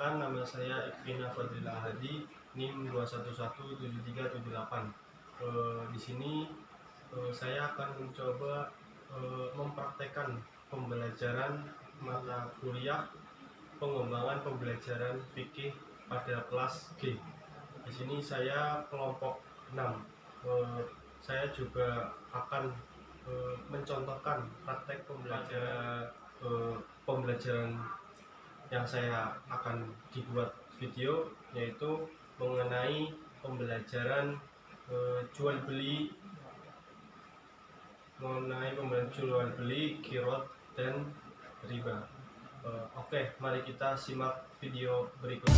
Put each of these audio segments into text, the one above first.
Perkenalkan, nama saya Ikvina Fadlila Hadi, NIM 2117378. Di sini saya akan mencoba mempraktekkan pembelajaran mata kuliah pengembangan pembelajaran fikih pada kelas G. Di sini saya kelompok 6. Saya juga akan mencontohkan praktek pembelajaran yang saya akan dibuat video, yaitu mengenai pembelajaran jual beli, kirot dan riba. Oke, mari kita simak video berikut.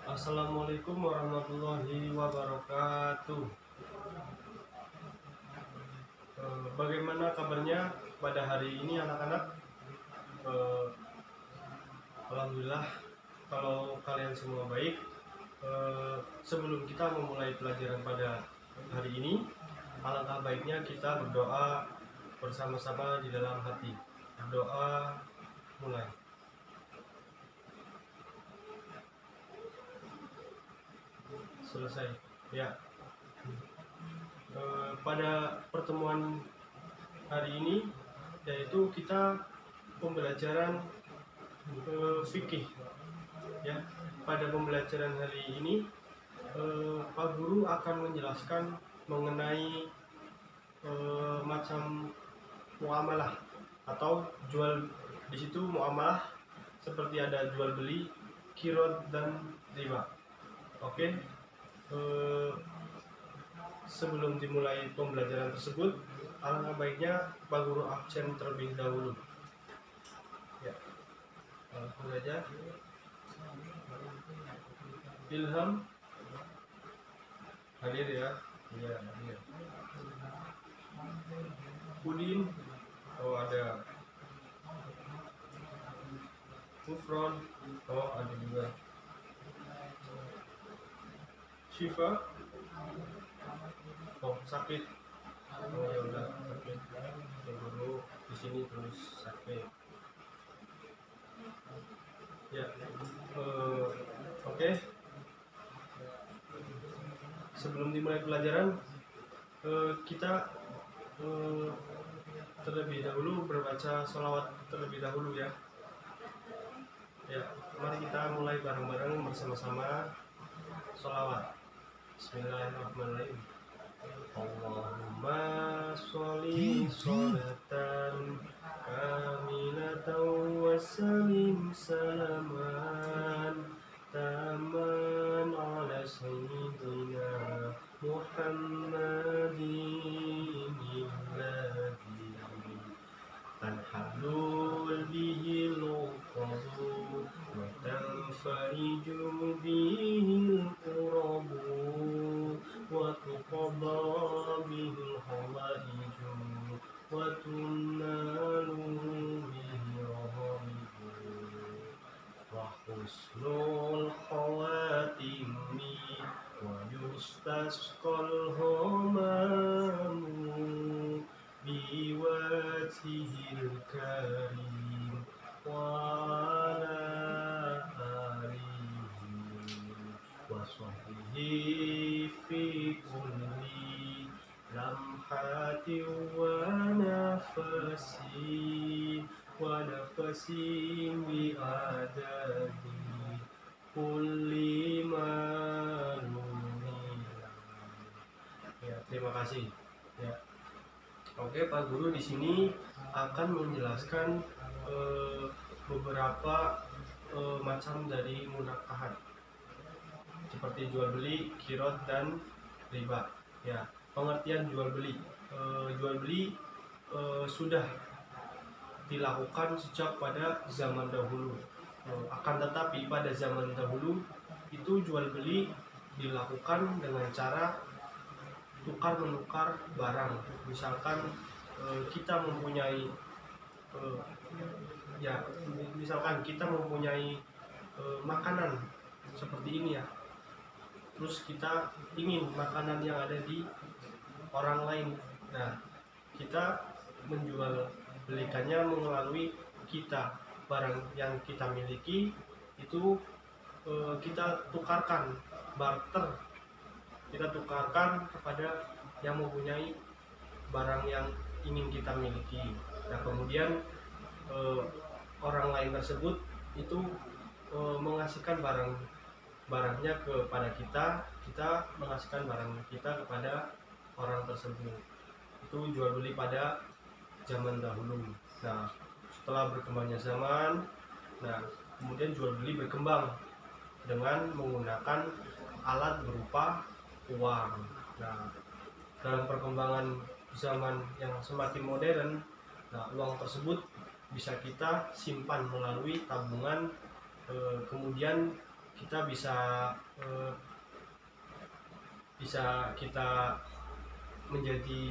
Assalamualaikum warahmatullahi wabarakatuh. Bagaimana kabarnya pada hari ini anak-anak? Alhamdulillah kalau kalian semua baik. Sebelum kita memulai pelajaran pada hari ini, alangkah baiknya kita berdoa bersama-sama di dalam hati. Berdoa mulai. Selesai ya. Pada pertemuan hari ini, yaitu kita pembelajaran fikih ya. Pada pembelajaran hari ini Pak Guru akan menjelaskan mengenai macam muamalah atau jual. Di situ muamalah seperti ada jual beli, kirot dan riba. Oke. Sebelum dimulai pembelajaran tersebut, alangkah baiknya Pak Guru absen terlebih dahulu. Ya, langsung saja. Ilham hadir ya? Iya, hadir. Udin, oh ada. Kufron, oh ada juga. Shiva, oh sakit. Oh ya udah sakit. Guru di sini tulis sakit. Ya, oke. Sebelum dimulai pelajaran, kita terlebih dahulu berbaca sholawat terlebih dahulu ya. Ya, mari kita mulai bareng-bareng bersama-sama sholawat. Bismillahirrahmanirrahim. Allahumma sholli sholatan kamilatan wa salim salaman taman ala sayyidina Muhammadin alladhi tanhalul bihil uqadu wa tanfariju bihil qurabu wa tuqadda bihil hawaiju wa tunnalu bihi rahaibu wa husnul khawatimi wa yustasqal hamamu biwajhil karim wa ala alihi wa sahbihi fi kulli lamhati wa nafasi bi adadi kulli malumi. Ya, terima kasih. Ya. Oke, Pak Guru di sini akan menjelaskan beberapa macam dari munakahat, seperti jual beli, kirot dan riba. Ya, pengertian jual beli. Jual beli sudah dilakukan sejak pada zaman dahulu. Akan tetapi pada zaman dahulu itu jual beli dilakukan dengan cara tukar menukar barang. Misalkan kita mempunyai makanan seperti ini ya, terus kita ingin makanan yang ada di orang lain. Nah, kita menjual belikannya melalui kita barang yang kita miliki itu kita tukarkan, barter, kita tukarkan kepada yang mempunyai barang yang ingin kita miliki. Nah kemudian orang lain tersebut itu mengasihkan barangnya kepada kita, kita mengasihkan barang kita kepada orang tersebut. Itu jual beli pada zaman dahulu. Nah setelah berkembangnya zaman, nah kemudian jual beli berkembang dengan menggunakan alat berupa uang. Nah dalam perkembangan zaman yang semakin modern, nah uang tersebut bisa kita simpan melalui tabungan, kemudian kita bisa kita menjadi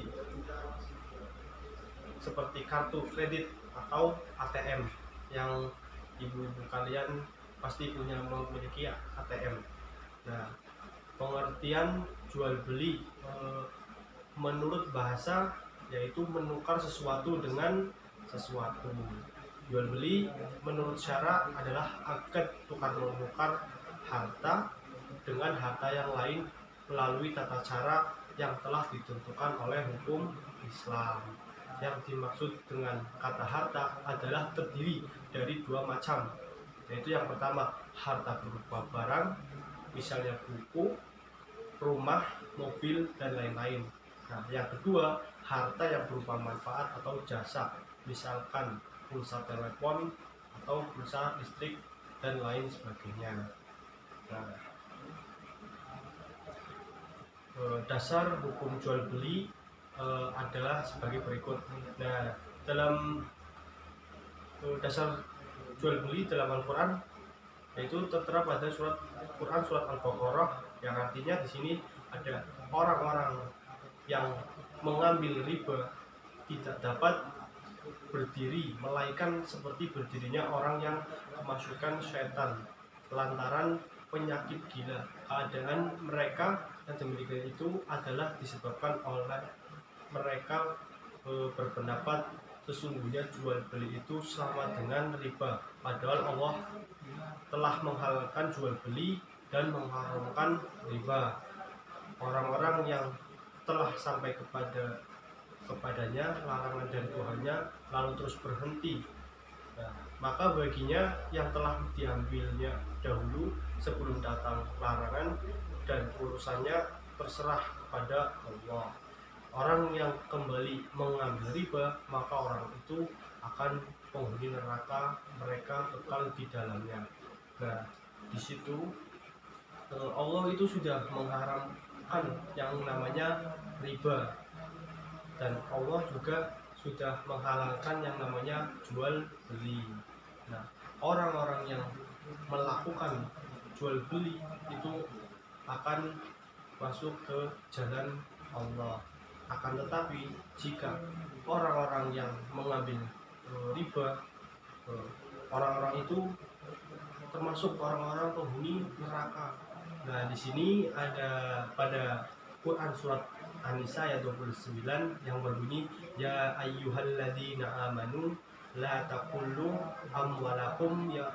seperti kartu kredit atau ATM yang ibu-ibu kalian pasti memiliki ATM. Nah pengertian jual beli menurut bahasa yaitu menukar sesuatu dengan sesuatu. Jual beli menurut syara adalah akad tukar menukar harta dengan harta yang lain melalui tata cara yang telah ditentukan oleh hukum Islam. Yang dimaksud dengan kata harta adalah terdiri dari dua macam, yaitu yang pertama harta berupa barang, misalnya buku, rumah, mobil, dan lain-lain. Nah, yang kedua, harta yang berupa manfaat atau jasa, misalkan pulsa telepon atau pulsa listrik dan lain sebagainya. Nah, dasar hukum jual beli adalah sebagai berikut. Nah, dalam dasar jual beli dalam Al-Quran yaitu tertera pada Quran surat Al-Baqarah, yang artinya di sini ada orang-orang yang mengambil riba tidak dapat berdiri melainkan seperti berdirinya orang yang kemasukan setan lantaran penyakit gila. Keadaan mereka yang demikian itu adalah disebabkan oleh mereka berpendapat sesungguhnya jual beli itu sama dengan riba, padahal Allah telah menghalalkan jual beli dan mengharamkan riba. Orang-orang yang telah sampai kepadanya larangan dari Tuhannya lalu terus berhenti, nah, maka baginya yang telah diambilnya dahulu sebelum datang larangan dan urusannya terserah kepada Allah. Orang yang kembali mengambil riba maka orang itu akan penghuni neraka, mereka kekal di dalamnya. Nah di situ Allah itu sudah mengharamkan yang namanya riba, dan Allah juga sudah menghalalkan yang namanya jual beli. Nah, orang-orang yang melakukan jual beli itu akan masuk ke jalan Allah. Akan tetapi jika orang-orang yang mengambil riba, orang-orang itu termasuk orang-orang penghuni neraka. Nah, di sini ada pada Quran surat An-Nisa ayat 29 yang berbunyi ya ayyuhalladzina amanu la taqullu amwalakum ya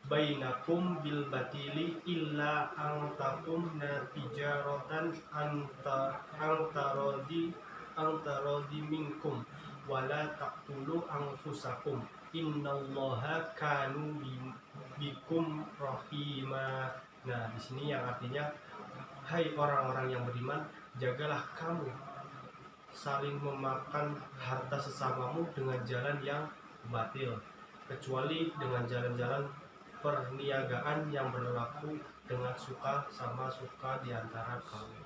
bainakum bil batili illa an takum tijaratan antarodi minkum wala taqtulu anfusakum innallaha kanu bikum rahima. Nah, di sini yang artinya hai orang-orang yang beriman, jagalah kamu saling memakan harta sesamamu dengan jalan yang batil, kecuali dengan jalan-jalan perniagaan yang berlaku dengan suka sama suka di antara kamu.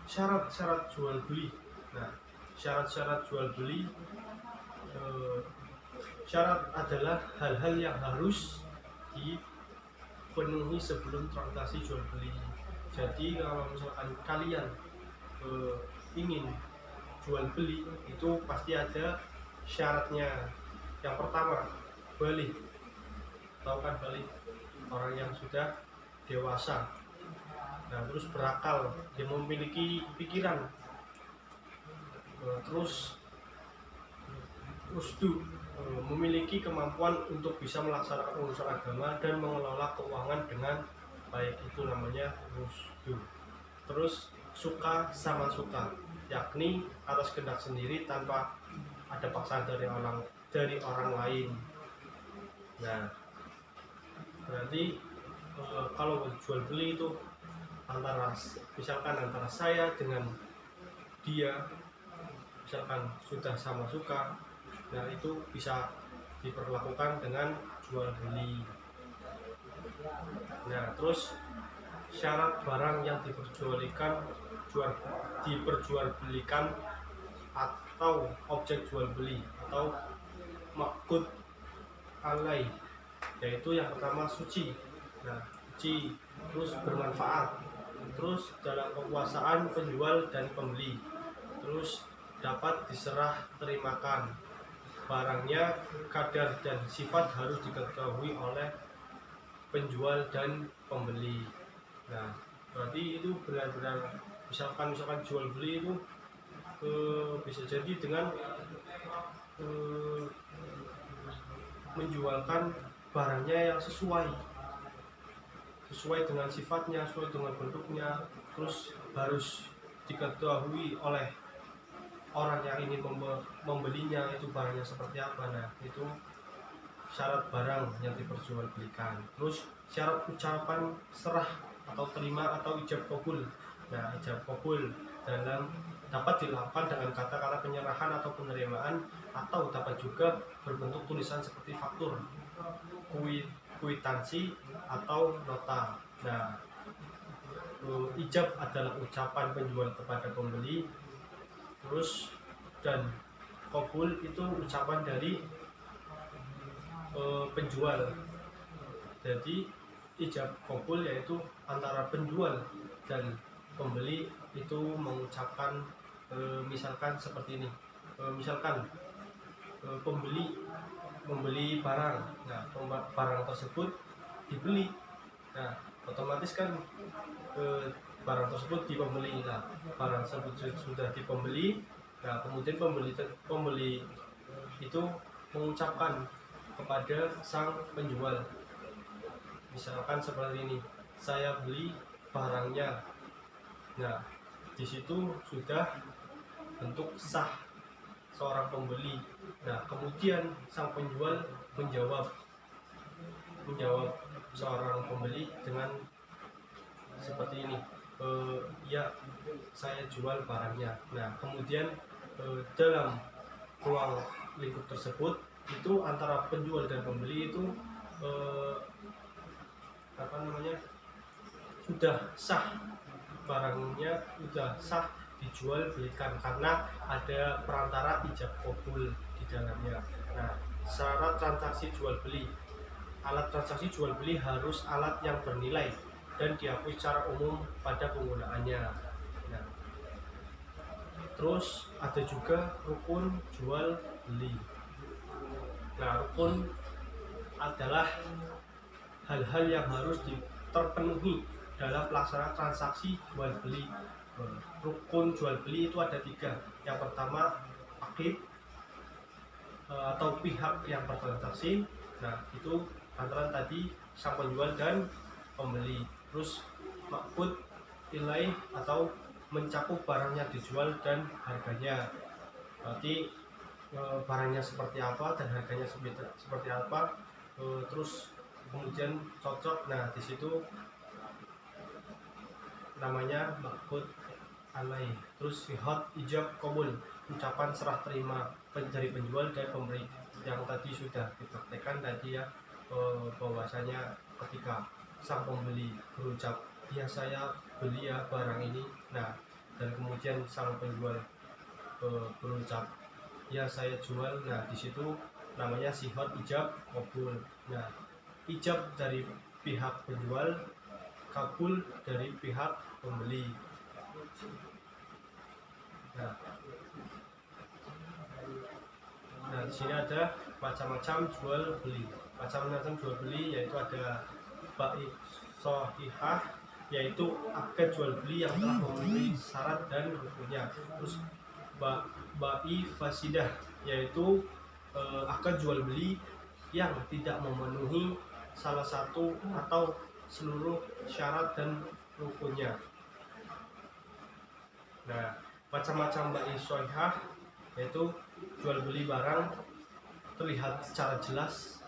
Syarat-syarat jual beli. Nah, syarat-syarat jual beli, syarat adalah hal-hal yang harus dipenuhi sebelum transaksi jual beli. Jadi kalau misalkan kalian ingin jual beli itu pasti ada syaratnya. Yang pertama, balik. Tahu kan balik? Orang yang sudah dewasa, nah terus berakal, dia memiliki pikiran, terus usdu, memiliki kemampuan untuk bisa melaksanakan urusan agama dan mengelola keuangan dengan baik, itu namanya rusdu. Terus suka sama suka, yakni atas kehendak sendiri tanpa ada paksaan dari orang lain. Nah, berarti kalau jual beli itu misalkan antara saya dengan dia, misalkan sudah sama suka, nah itu bisa diperlakukan dengan jual beli. Nah, terus syarat barang yang diperjualbelikan atau objek jual beli atau makud alai, yaitu yang pertama suci. Nah, suci, terus bermanfaat, terus dalam kekuasaan penjual dan pembeli, terus dapat diserah terimakan. Barangnya, kadar dan sifat harus diketahui oleh penjual dan pembeli. Nah, berarti itu benar-benar misalkan jual beli itu bisa jadi dengan menjualkan barangnya yang sesuai dengan sifatnya, sesuai dengan bentuknya, terus harus diketahui oleh orang yang ingin membelinya itu barangnya seperti apa. Nah, itu syarat barang yang diperjualbelikan. Terus syarat ucapan serah atau terima atau ijab kabul. Nah, ijab kabul dapat dilakukan dengan kata-kata penyerahan atau penerimaan, atau dapat juga berbentuk tulisan seperti faktur, kwitansi atau nota. Nah, ijab adalah ucapan penjual kepada pembeli, terus dan kabul itu ucapan dari penjual. Jadi ijab kabul yaitu antara penjual dan pembeli itu mengucapkan misalkan seperti ini, misalkan pembeli membeli barang, nah barang tersebut dibeli, nah otomatis kan barang tersebut dipembeli. Nah, barang tersebut sudah dipembeli, nah kemudian pembeli itu mengucapkan kepada sang penjual, misalkan seperti ini, saya beli barangnya. Nah, di situ sudah bentuk sah seorang pembeli. Nah, kemudian sang penjual menjawab seorang pembeli dengan seperti ini, ya saya jual barangnya. Nah, kemudian dalam ruang lingkup tersebut itu antara penjual dan pembeli itu sudah sah, barangnya sudah sah dijual belikan karena ada perantara ijab kabul di dalamnya. Nah, syarat transaksi jual beli, alat transaksi jual beli harus alat yang bernilai dan diakui secara umum pada penggunaannya. Nah, terus ada juga rukun jual beli. Nah, rukun adalah hal-hal yang harus terpenuhi dalam pelaksanaan transaksi jual beli. Rukun jual beli itu ada 3. Yang pertama akid atau pihak yang bertransaksi. Nah, itu antara tadi sang penjual dan pembeli. Terus makud ilai atau mencakup barang yang dijual dan harganya. Berarti barangnya seperti apa dan harganya seperti apa, terus kemudian cocok. Nah, di situ namanya makud alai. Terus sihot ijab kabul, ucapan serah terima dari penjual dan pembeli, yang tadi sudah dipraktekkan tadi ya, bahwasanya ketika sang pembeli berucap ya saya beli ya barang ini, nah dan kemudian sang penjual berucap ya saya jual, nah di situ namanya sihot ijab kabul. Nah, ijab dari pihak penjual, kabul dari pihak pembeli. Nah, di sini ada macam-macam jual beli. Macam-macam jual beli yaitu ada bai sohihah, yaitu akad jual beli yang telah memenuhi syarat dan rukunnya. Terus bai fasidah, yaitu akad jual beli yang tidak memenuhi salah satu atau seluruh syarat dan rukunnya. Nah, macam-macam bai sholihah yaitu jual beli barang terlihat secara jelas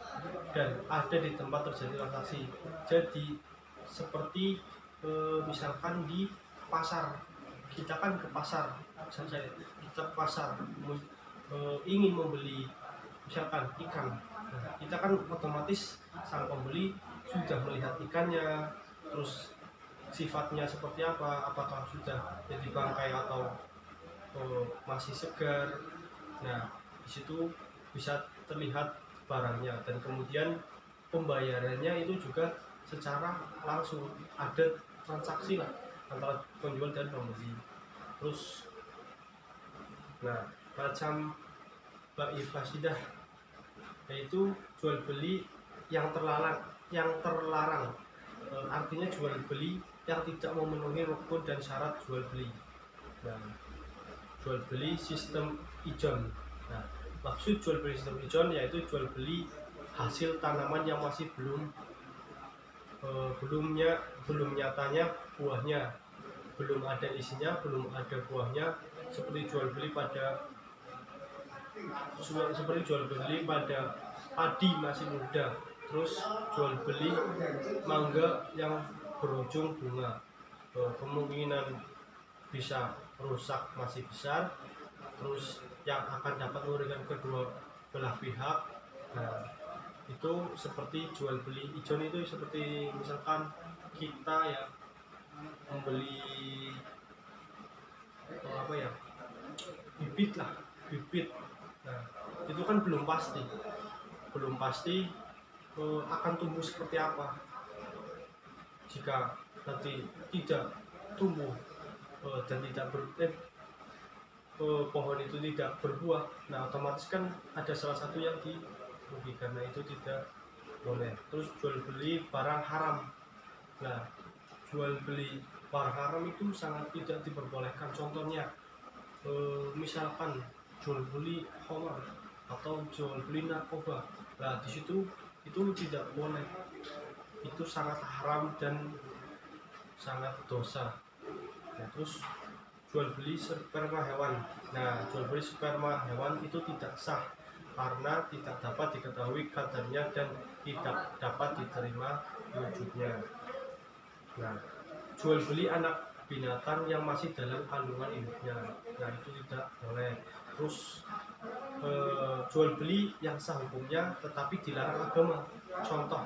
dan ada di tempat terjadi transaksi. Jadi seperti misalkan di pasar, kita kan ke pasar, misalnya kita ke pasar ingin membeli misalkan ikan. Nah, kita kan otomatis sang pembeli sudah melihat ikannya, terus sifatnya seperti apa, apakah sudah jadi bangkai atau masih segar. Nah, di situ bisa terlihat barangnya dan kemudian pembayarannya itu juga secara langsung, ada transaksi lah antara penjual dan pembeli. Terus, nah, macam bai fasidah yaitu jual beli yang terlarang, artinya jual beli yang tidak memenuhi rukun dan syarat jual beli. Nah, jual beli sistem ijon. Nah, maksud jual beli sistem ijon yaitu jual beli hasil tanaman yang masih belum nyatanya buahnya, belum ada isinya, belum ada buahnya, seperti jual beli pada padi masih muda, terus jual beli mangga yang berujung bunga, kemungkinan bisa rusak masih besar, terus yang akan dapat merugikan kedua belah pihak. Nah, itu seperti jual beli ijon itu seperti misalkan kita ya membeli bibit. Nah, itu kan belum pasti akan tumbuh seperti apa. Jika nanti tidak tumbuh dan pohon itu tidak berbuah, nah otomatis kan ada salah satu yang dirugikan. Nah, itu tidak boleh. Terus jual beli barang haram. Nah, jual beli barang haram itu sangat tidak diperbolehkan. Contohnya misalkan jual beli khamar atau jual beli narkoba. Nah, di situ itu tidak boleh. Itu sangat haram dan sangat dosa. Nah, terus jual beli sperma hewan. Nah, jual beli sperma hewan itu tidak sah karena tidak dapat diketahui kadarnya dan tidak dapat diterima wujudnya. Nah, jual beli anak binatang yang masih dalam kandungan induknya, nah itu tidak boleh. Terus jual beli yang sah hukumnya tetapi dilarang agama. Contoh,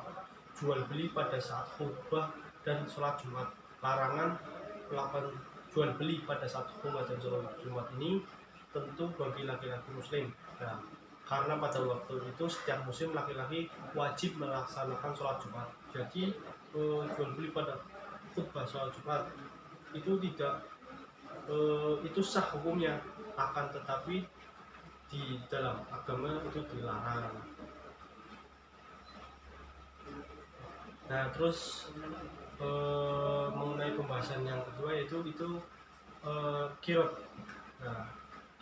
jual beli pada saat khutbah dan sholat Jumat. Larangan melakukan jual beli pada saat khutbah dan sholat Jumat ini tentu bagi laki-laki muslim. Nah, karena pada waktu itu setiap muslim laki-laki wajib melaksanakan sholat Jumat. Jadi jual beli pada khutbah sholat Jumat itu tidak itu sah hukumnya, akan tetapi di dalam agama itu dilarang. Nah, terus mengenai pembahasan yang kedua yaitu kirot. Nah,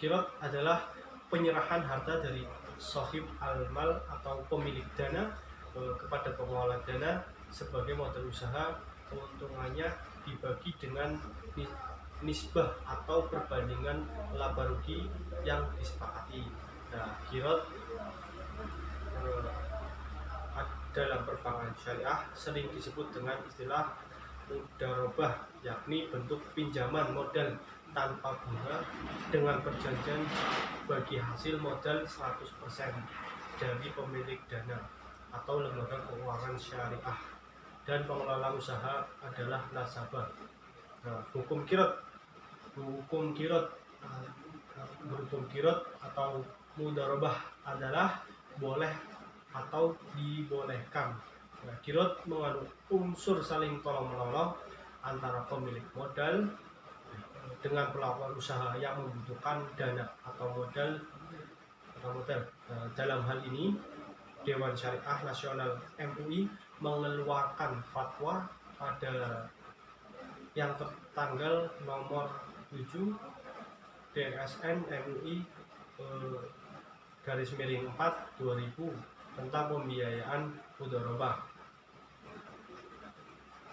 kirot adalah penyerahan harta dari sohib al-mal atau pemilik dana kepada pengelola dana sebagai modal usaha. Keuntungannya dibagi dengan nisbah atau perbandingan laba rugi yang disepakati. Nah, kirot dalam perbankan syariah sering disebut dengan istilah mudharabah, yakni bentuk pinjaman modal tanpa bunga dengan perjanjian bagi hasil modal 100% dari pemilik dana atau lembaga keuangan syariah, dan pengelola usaha adalah nasabah. Nah, hukum kirot atau mudharabah adalah boleh atau dibolehkan. Nah, kirot mengandung unsur saling tolong-menolong antara pemilik modal dengan pelaku usaha yang membutuhkan dana atau modal. Dalam hal ini, Dewan Syariah Nasional MUI mengeluarkan fatwa pada yang tertanggal nomor 7 DSN MUI 4/2000 tentang pembiayaan mudharabah.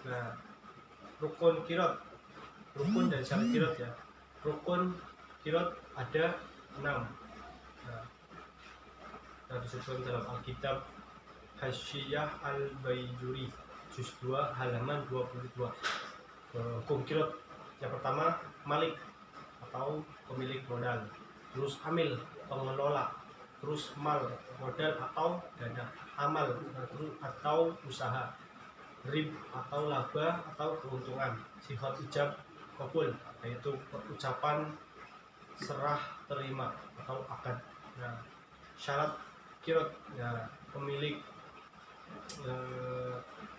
Nah, rukun kirot, rukun dan syarat kirot ya. Rukun kirot ada 6. Nah, disebutkan dalam Alkitab Hasyiyah Al-Baijuri juz 2 halaman 22. Hukum kirot yang pertama malik atau pemilik modal, terus amil pengelola, terus mal modal atau dana, amal atau usaha, rib atau laba atau keuntungan, sifat ijab kabul yaitu ucapan serah terima atau akad. Nah, syarat kirot ya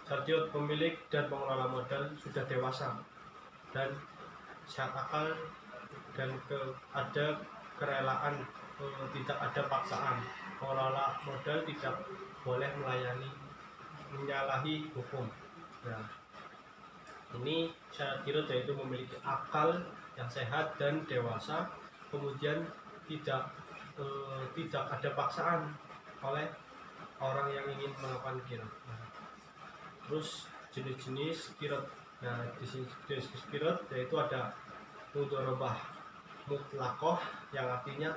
syarat kirot pemilik dan pengelola modal sudah dewasa dan sehat akal dan ada kerelaan, tidak ada paksaan. Pengelola modal tidak boleh menyalahi hukum. Nah, ini syarat kirot yaitu memiliki akal yang sehat dan dewasa, kemudian tidak ada paksaan oleh orang yang ingin melakukan kirot. Nah, terus jenis-jenis kirot. Nah, di sini jenis kirot yaitu ada mudharabah mutlaqah yang artinya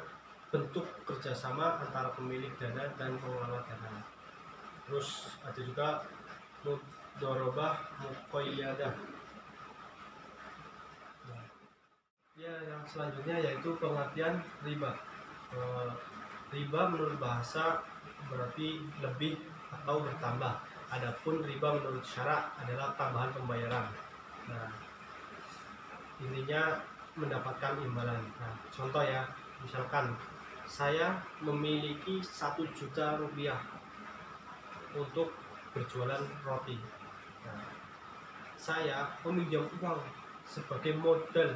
bentuk kerjasama antara pemilik dana dan pengelola dana. Terus ada juga mudharabah muqayyadah. Nah, ya, yang selanjutnya yaitu pengertian riba. Riba menurut bahasa berarti lebih atau bertambah. Adapun riba menurut syarak adalah tambahan pembayaran. Nah, intinya mendapatkan imbalan. Nah, contoh ya, misalkan saya memiliki 1 juta rupiah untuk berjualan roti. Nah, saya meminjam uang sebagai modal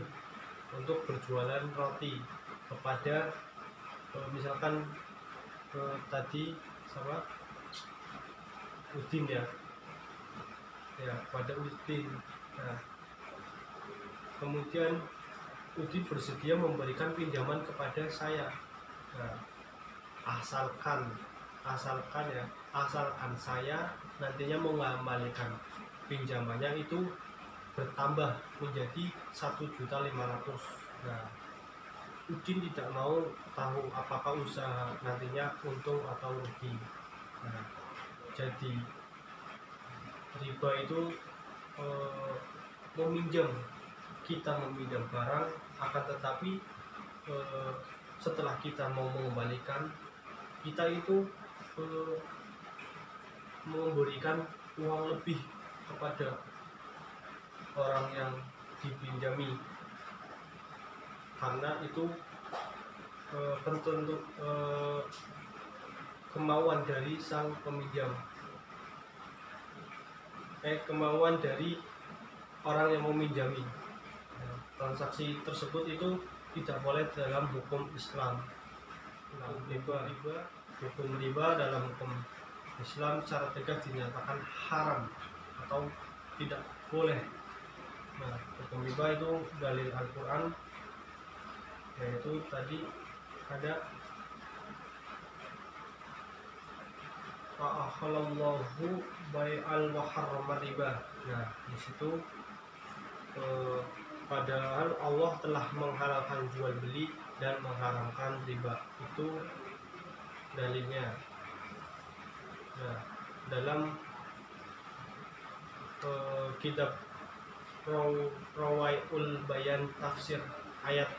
untuk berjualan roti kepada misalkan tadi sama Udin ya pada Udin. Nah, kemudian Udin bersedia memberikan pinjaman kepada saya. Nah, asalkan saya nantinya mengembalikan pinjamannya itu bertambah menjadi 1.500.000. Nah, Udin tidak mau tahu apakah usaha nantinya untung atau rugi. Nah, jadi riba itu kita meminjam barang, akan tetapi setelah kita mau mengembalikan, kita itu memberikan uang lebih kepada orang yang dipinjami, karena itu tentu kemauan dari sang peminjam, kemauan dari orang yang meminjami. Transaksi tersebut itu tidak boleh dalam hukum Islam. Hukum riba dalam hukum Islam secara tegas dinyatakan haram atau tidak boleh. Nah, hukum riba itu dalil Al-Quran, yaitu tadi ada fa'ahalallahu bai'al wa harrama riba. Nah, di situ padahal Allah telah menghalalkan jual beli dan mengharamkan riba. Itu dalilnya. Nah, dalam kitab Rawaiul Bayan tafsir ayat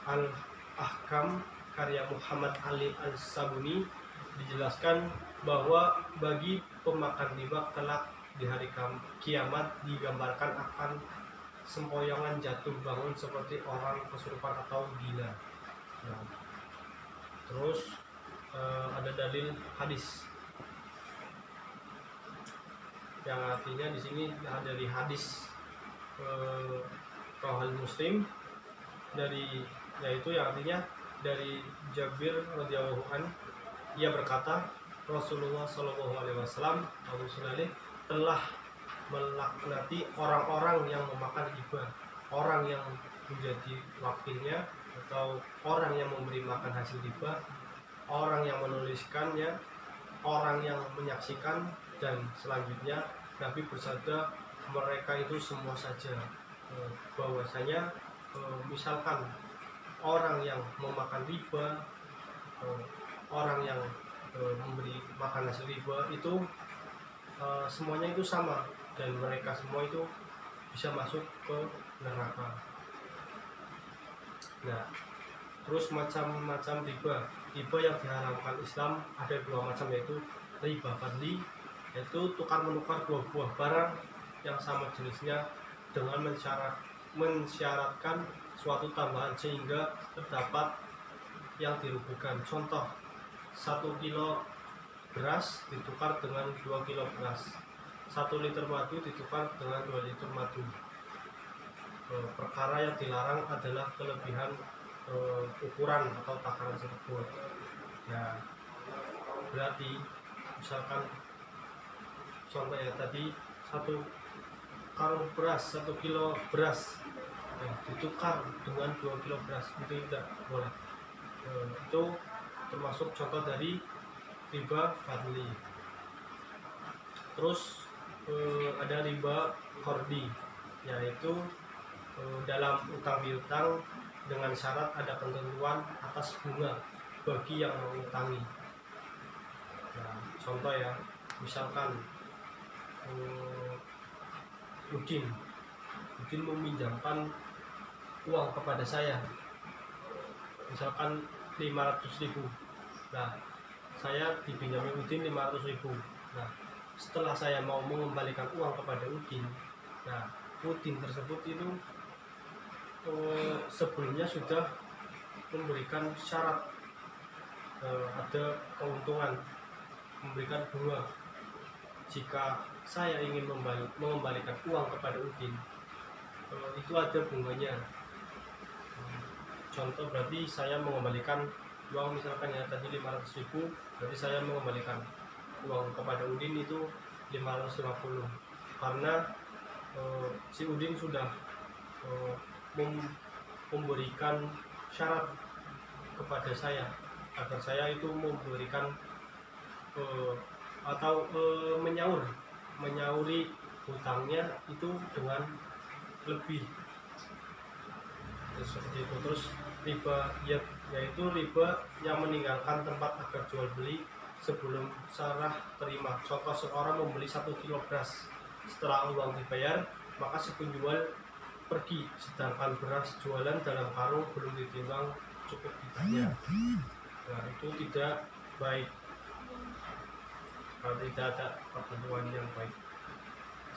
Al-Ahkam karya Muhammad Ali Al-Sabuni dijelaskan bahwa bagi pemakan riba kelak di hari kiamat digambarkan akan sempoyongan jatuh bangun seperti orang kesurupan atau gila. Nah, terus ada dalil hadis yang artinya di sini dari hadis Sahih Muslim yaitu yang artinya dari Jabir radhiyallahu an, ia berkata Rasulullah Shallallahu alaihi wasallam telah melaknati orang-orang yang memakan riba, orang yang menjadi wakilnya atau orang yang memberi makan hasil riba, orang yang menuliskannya, orang yang menyaksikan, dan selanjutnya Nabi bersabda mereka itu semua saja. Bahwasanya misalkan orang yang memakan riba, orang yang memberi makan hasil riba itu semuanya itu sama, dan mereka semua itu bisa masuk ke neraka. Nah, terus macam-macam riba yang diharamkan Islam ada dua macam, yaitu riba fadli, yaitu tukar menukar dua buah barang yang sama jenisnya dengan mensyaratkan suatu tambahan sehingga terdapat yang dirugikan. Contoh, 1 kilo beras ditukar dengan 2 kilo beras, 1 liter madu ditukar dengan 2 liter madu. Perkara yang dilarang adalah kelebihan ukuran atau takaran tersebut. Ya, berarti misalkan contoh ya tadi, 1 karung beras, 1 kilo beras ya, ditukar dengan 2 kilo beras, itu tidak boleh. Itu termasuk contoh dari riba fadli. Terus ada riba qardi, yaitu dalam utang piutang dengan syarat ada ketentuan atas bunga bagi yang mengutangi. Nah, contoh ya, misalkan Udin meminjamkan uang kepada saya, misalkan 500.000. Nah, saya dipinjami Udin 500.000. Nah, setelah saya mau mengembalikan uang kepada Udin, nah Udin tersebut itu sebelumnya sudah memberikan syarat, ada keuntungan, memberikan bunga. Jika saya ingin mengembalikan uang kepada Udin, itu ada bunganya. Contoh, berarti saya mengembalikan uang misalkan ya tadi 500.000, berarti saya mengembalikan uang kepada Udin itu 550, karena si Udin sudah memberikan syarat kepada saya agar saya itu memberikan atau menyauri hutangnya itu dengan lebih. Seperti itu. Terus riba yaitu riba yang meninggalkan tempat agar jual beli sebelum serah terima. Contoh, seorang membeli 1 kilo beras, setelah uang dibayar maka si penjual pergi, sedangkan beras jualan dalam karung belum ditimbang cukup dibayar. Nah, itu tidak baik, kalau tidak ada pertemuan yang baik.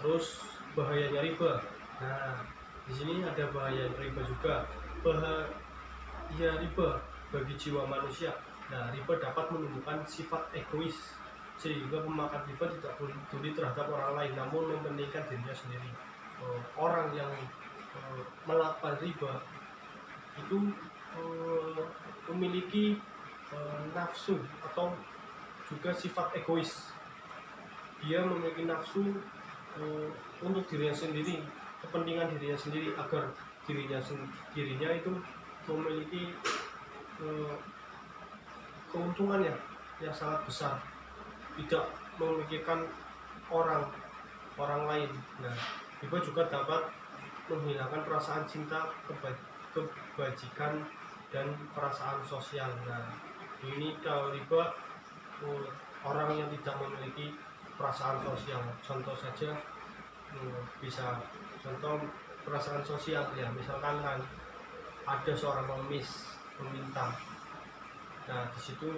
Terus bahayanya riba. Nah, di sini ada bahaya riba juga. Bahaya riba bagi jiwa manusia. Nah, riba dapat menumbuhkan sifat egois sehingga pemakan riba tidak peduli terhadap orang lain, namun mementingkan dirinya sendiri. Orang yang melakukan riba itu memiliki nafsu atau juga sifat egois. Dia memiliki nafsu untuk dirinya sendiri, kepentingan dirinya sendiri, agar dirinya itu memiliki keuntungan yang sangat besar, tidak memikirkan orang lain. Nah, riba juga dapat menghilangkan perasaan cinta, kebajikan, dan perasaan sosial. Nah, ini kalau riba, orang yang tidak memiliki perasaan sosial, contoh saja bisa contoh perasaan sosial ya, misalkan kan ada seorang pengemis meminta. Nah, di situ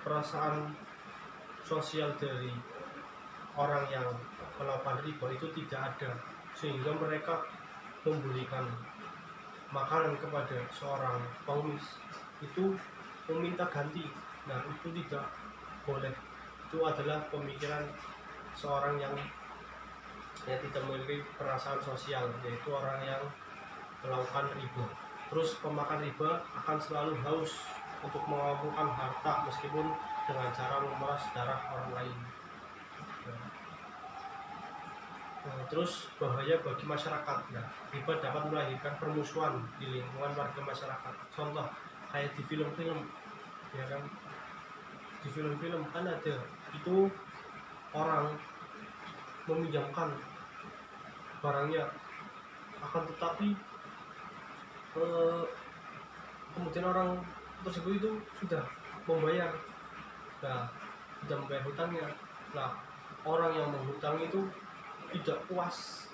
perasaan sosial dari orang yang melakukan riba itu tidak ada, sehingga mereka memberikan makanan kepada seorang pengemis itu meminta ganti. Nah, itu tidak boleh. Itu adalah pemikiran seorang yang tidak memiliki perasaan sosial, yaitu orang yang melakukan riba. Terus pemakan riba akan selalu haus untuk mengumpulkan harta meskipun dengan cara memeras darah orang lain. Terus bahaya bagi masyarakat. Nah, riba dapat melahirkan permusuhan di lingkungan warga masyarakat. Contoh kayak di film-film, ya kan? Di film-film kan ada itu orang meminjamkan barangnya, akan tetapi kemudian orang tersebut itu sudah membayar, nah sudah membayar hutangnya. Nah, orang yang menghutang itu tidak puas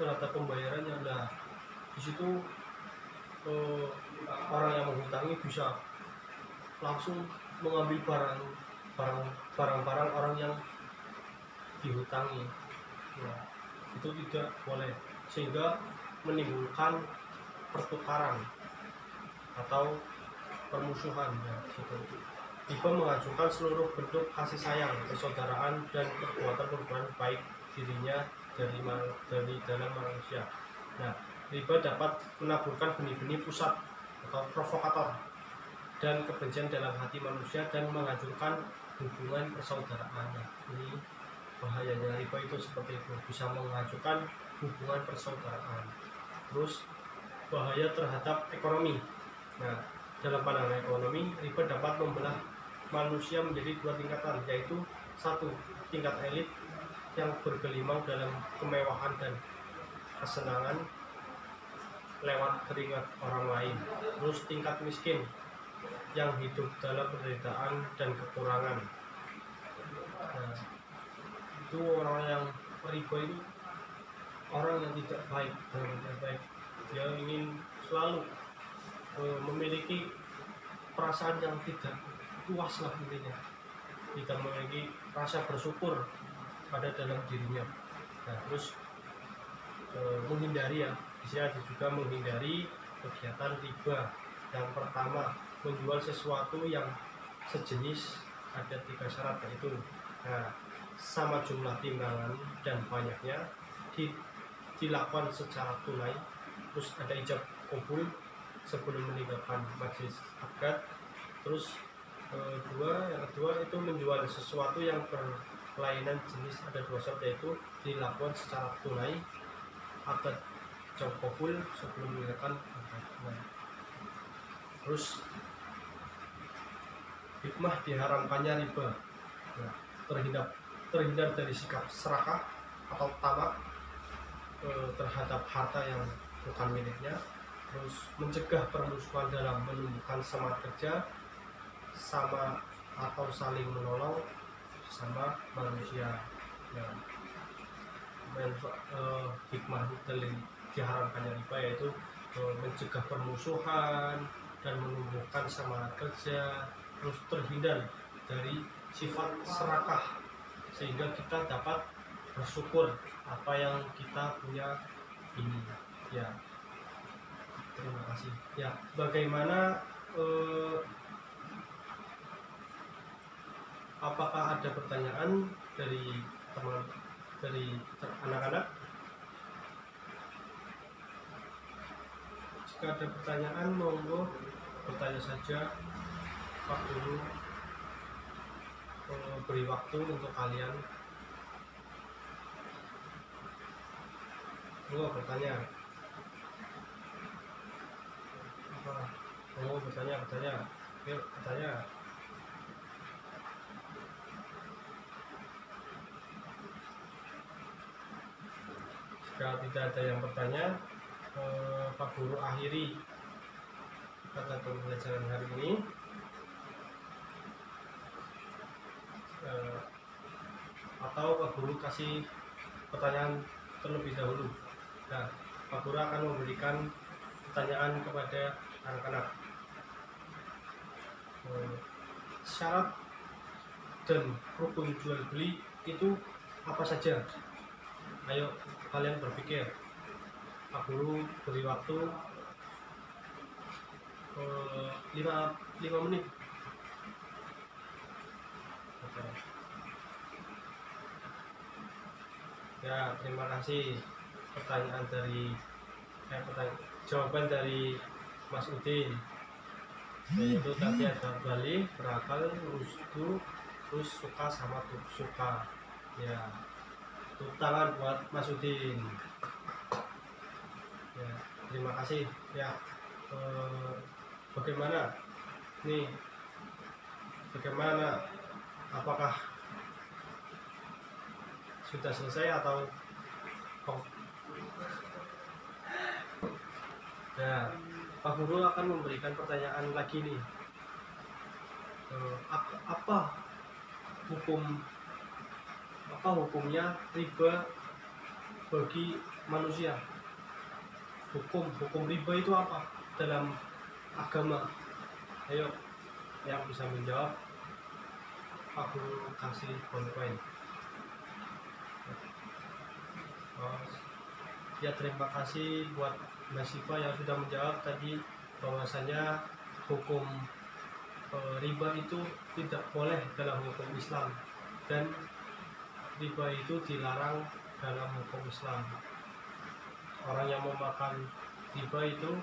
terhadap pembayarannya. Nah, di situ orang yang menghutangi bisa langsung mengambil barang-barang orang yang dihutangi. Nah, itu tidak boleh, sehingga menimbulkan pertukaran atau permusuhan, ya, gitu. Riba menghancurkan seluruh bentuk kasih sayang, persaudaraan, dan perbuatan baik dirinya dari dalam manusia. Nah, riba dapat menaburkan benih-benih pusat atau provokator dan kebencian dalam hati manusia dan menghancurkan hubungan persaudaraan. Nah, ini bahayanya riba itu seperti itu, bisa menghancurkan hubungan persaudaraan. Terus bahaya terhadap ekonomi. Nah, dalam pandangan ekonomi, riba dapat membelah manusia menjadi dua tingkatan, yaitu satu, tingkat elit yang bergelimang dalam kemewahan dan kesenangan lewat keringat orang lain. Terus tingkat miskin yang hidup dalam penderitaan dan kekurangan. Nah, itu orang yang riba itu orang yang tidak baik, dia ingin selalu memiliki perasaan yang tidak puas lah intinya, tidak memiliki rasa bersyukur pada dalam dirinya. Nah, terus menghindari, ya, bisa juga menghindari kegiatan riba. Yang pertama, menjual sesuatu yang sejenis, ada 3 syarat, yaitu sama jumlah timbangan dan banyaknya, dilakukan secara tunai, terus ada ijab kabul sebelum meninggalkan majelis akad. Terus yang kedua itu menjual sesuatu yang berlainan jenis, ada 2 syarat, yaitu dilakukan secara tunai, akad ijab kabul sebelum meninggalkan akad. Terus hikmah diharamkannya riba. Nah, terhindar dari sikap serakah atau tamak terhadap harta yang bukan miliknya. Terus mencegah permusuhan dalam menumbuhkan semangat kerja sama atau saling menolong sama manusia. Nah, hikmah dari diharamkannya riba yaitu mencegah permusuhan dan menumbuhkan semangat kerja, terus terhindar dari sifat serakah sehingga kita dapat bersyukur apa yang kita punya ini, ya. Terima kasih. Ya, bagaimana apakah ada pertanyaan dari anak-anak? Jika ada pertanyaan, monggo bertanya saja. Pak Guru beri waktu untuk kalian. Monggo bertanya. Monggo bertanya. Yuk, bertanya. Jika tidak ada yang bertanya, Pak Guru akhiri kata pembelajaran hari ini. Atau Pak Guru kasih pertanyaan terlebih dahulu. Nah, Pak Guru akan memberikan pertanyaan kepada anak-anak. Syarat dan rukun jual beli itu apa saja? Ayo kalian berpikir. Pak Guru beri waktu 5 menit. Oke. Ya, terima kasih. Jawaban dari Mas Udin, yaitu tadi ada balik, berakal, rusdu, terus suka sama suka, ya. Tepuk tangan buat Mas Udin. Ya, terima kasih ya. Bagaimana nih? Bagaimana? Apakah sudah selesai atau Nah, Pak Guru akan memberikan pertanyaan lagi nih. Apa hukumnya riba bagi manusia? Hukum riba itu apa dalam agama? Ayo, yang bisa menjawab Pak Guru kasih poin-poin. Ya, terima kasih buat Mbak Siva yang sudah menjawab tadi bahwasanya hukum riba itu tidak boleh dalam hukum Islam dan riba itu dilarang dalam hukum Islam. Orang yang memakan riba itu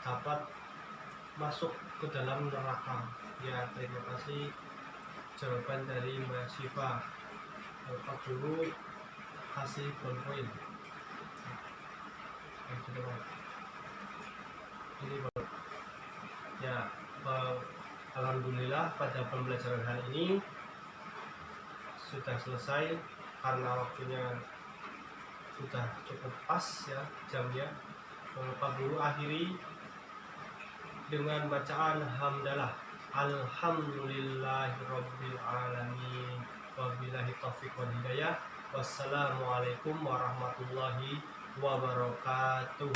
dapat masuk ke dalam neraka. Ya, terima kasih jawaban dari Mbak Siva. Pak Guru kasih poin-poin. Ini ya, alhamdulillah pada pembelajaran hari ini sudah selesai karena waktunya sudah cukup pas ya jamnya. Pak Guru akhiri dengan bacaan hamdalah. Alhamdulillahirabbil alamin. Wabillahi taufiq wal hidayah. Wassalamualaikum warahmatullahi wabarakatuh.